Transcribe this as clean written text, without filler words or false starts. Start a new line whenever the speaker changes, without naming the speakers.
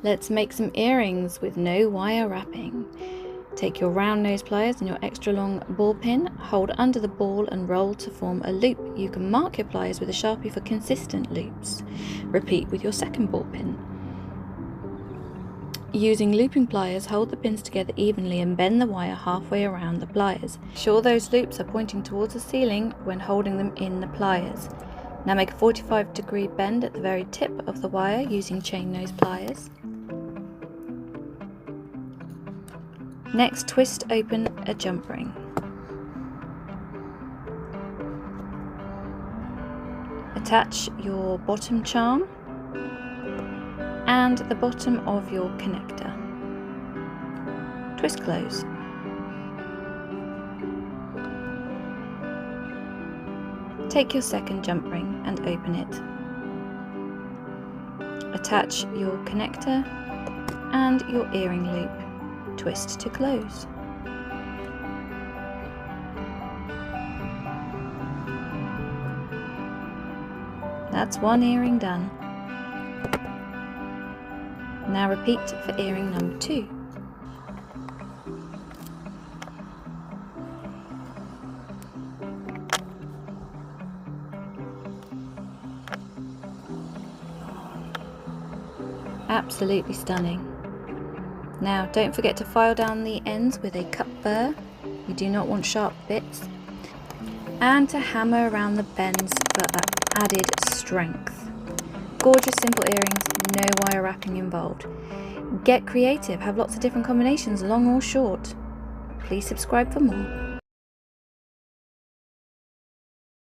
Let's make some earrings with no wire wrapping. Take your round nose pliers and your extra long ball pin, hold under the ball and roll to form a loop. You can mark your pliers with a Sharpie for consistent loops. Repeat with your second ball pin. Using looping pliers, hold the pins together evenly and bend the wire halfway around the pliers. Ensure those loops are pointing towards the ceiling when holding them in the pliers. Now make a 45-degree bend at the very tip of the wire using chain nose pliers. Next, twist open a jump ring. Attach your bottom charm and the bottom of your connector. Twist close. Take your second jump ring and open it. Attach your connector and your earring loop. Twist to close. That's one earring done. Now repeat for earring number 2. Absolutely stunning. Now don't forget to file down the ends with a cut burr. You do not want sharp bits. And to hammer around the bends for added strength. Gorgeous simple earrings, no wire wrapping involved. Get creative, have lots of different combinations, long or short. Please subscribe for more.